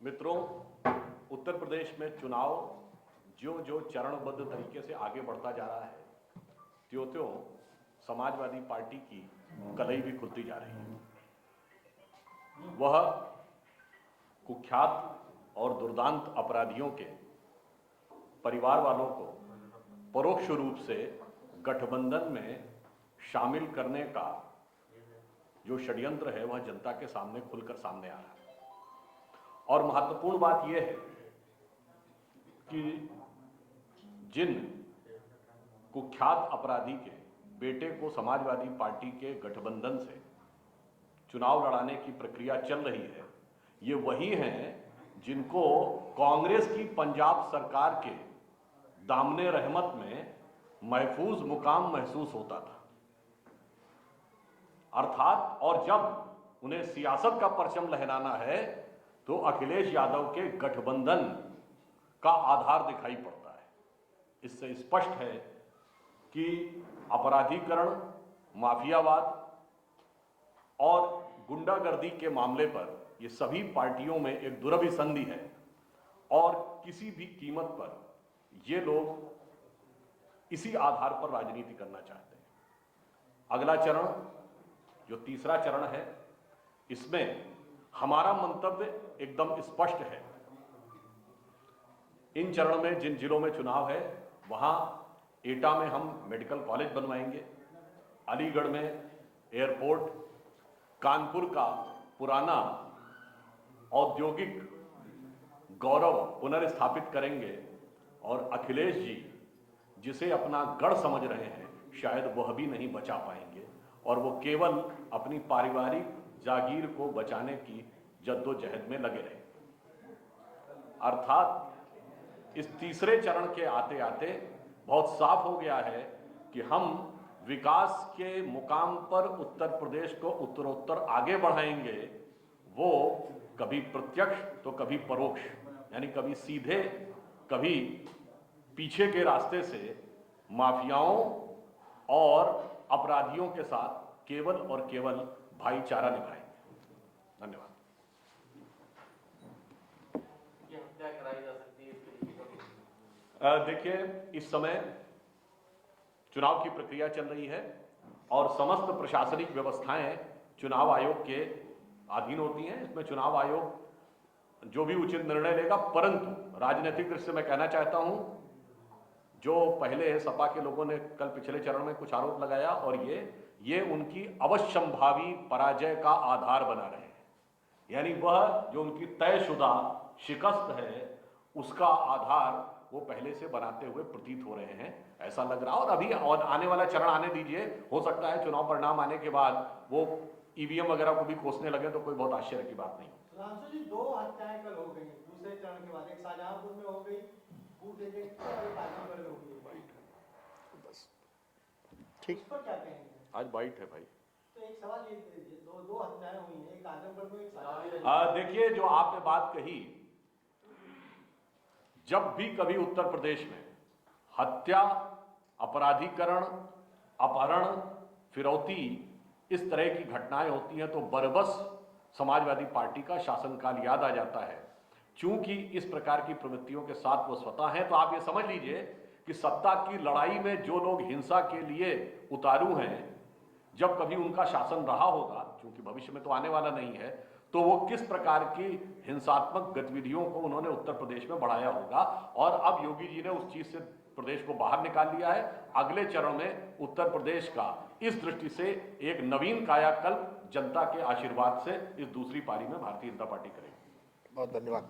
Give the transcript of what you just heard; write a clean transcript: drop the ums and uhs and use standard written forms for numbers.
मित्रों, उत्तर प्रदेश में चुनाव जो जो चरणबद्ध तरीके से आगे बढ़ता जा रहा है, त्यों त्यों समाजवादी पार्टी की कलई भी खुलती जा रही है। वह कुख्यात और दुर्दांत अपराधियों के परिवार वालों को परोक्ष रूप से गठबंधन में शामिल करने का जो षड्यंत्र है वह जनता के सामने खुलकर सामने आ रहा है। और महत्वपूर्ण बात यह है कि जिन कुख्यात अपराधी के बेटे को समाजवादी पार्टी के गठबंधन से चुनाव लड़ाने की प्रक्रिया चल रही है, ये वही हैं जिनको कांग्रेस की पंजाब सरकार के दामने रहमत में महफूज मुकाम महसूस होता था। अर्थात और जब उन्हें सियासत का परचम लहराना है तो अखिलेश यादव के गठबंधन का आधार दिखाई पड़ता है। इससे स्पष्ट है कि अपराधीकरण, माफियावाद और गुंडागर्दी के मामले पर ये सभी पार्टियों में एक दुरभिसंधि है और किसी भी कीमत पर ये लोग इसी आधार पर राजनीति करना चाहते हैं। अगला चरण जो तीसरा चरण है, इसमें हमारा मंतव्य एकदम स्पष्ट है। इन चरण में जिन जिलों में चुनाव है वहां एटा में हम मेडिकल कॉलेज बनवाएंगे, अलीगढ़ में एयरपोर्ट, कानपुर का पुराना औद्योगिक गौरव पुनर्स्थापित करेंगे और अखिलेश जी जिसे अपना गढ़ समझ रहे हैं शायद वह भी नहीं बचा पाएंगे और वो केवल अपनी पारिवारिक जागीर को बचाने की जद्दोजहद में लगे रहे। अर्थात इस तीसरे चरण के आते आते बहुत साफ हो गया है कि हम विकास के मुकाम पर उत्तर प्रदेश को उत्तरोत्तर आगे बढ़ाएंगे, वो कभी प्रत्यक्ष तो कभी परोक्ष, यानी कभी सीधे कभी पीछे के रास्ते से माफियाओं और अपराधियों के साथ केवल और केवल भाईचारा निभाएंगे। धन्यवाद। क्या कराई जा सकती है? देखिए, इस समय चुनाव की प्रक्रिया चल रही है और समस्त प्रशासनिक व्यवस्थाएं चुनाव आयोग के अधीन होती हैं। इसमें चुनाव आयोग जो भी उचित निर्णय लेगा, परंतु राजनीतिक दृष्टि से मैं कहना चाहता हूं, जो पहले सपा के लोगों ने कल पिछले चरण में कुछ आरोप लगाया और ये उनकी अवश्यंभावी पराजय का आधार बना रहे हैं। यानी वह जो उनकी तयशुदा शिकस्त है उसका आधार वो पहले से बनाते हुए प्रतीत हो रहे हैं, ऐसा लग रहा। और अभी और आने वाला चरण आने दीजिए, हो सकता है चुनाव परिणाम आने के बाद वो ईवीएम वगैरह को भी कोसने लगे तो कोई बहुत आश्चर्य की बात नहीं। सुधांशु जी, 2 हत्याएं कल हो गई दूसरे चरण के बाद, एक शाहजहांपुर में हो गई, बूथ एजेंट और एक आजमगढ़ में हो गई। बस ठीक, पर क्या कहेंगे? आज बाइट है भाई। तो एक सवाल ये, दो हत्याएं हुई हैं, एक आजमगढ़ में, एक शाहजहांपुर। देखिए, जो आपने बात कही, जब भी कभी उत्तर प्रदेश में हत्या, अपराधीकरण, अपहरण, फिरौती इस तरह की घटनाएं होती हैं तो बरबस समाजवादी पार्टी का शासनकाल याद आ जाता है। चूंकि इस प्रकार की प्रवृत्तियों के साथ वो स्वतः हैं, तो आप ये समझ लीजिए कि सत्ता की लड़ाई में जो लोग हिंसा के लिए उतारू हैं, जब कभी उनका शासन रहा होगा, चूंकि भविष्य में तो आने वाला नहीं है, तो वो किस प्रकार की हिंसात्मक गतिविधियों को उन्होंने उत्तर प्रदेश में बढ़ाया होगा। और अब योगी जी ने उस चीज से प्रदेश को बाहर निकाल लिया है। अगले चरण में उत्तर प्रदेश का इस दृष्टि से एक नवीन कायाकल्प जनता के आशीर्वाद से इस दूसरी पारी में भारतीय जनता पार्टी करेगी। बहुत धन्यवाद।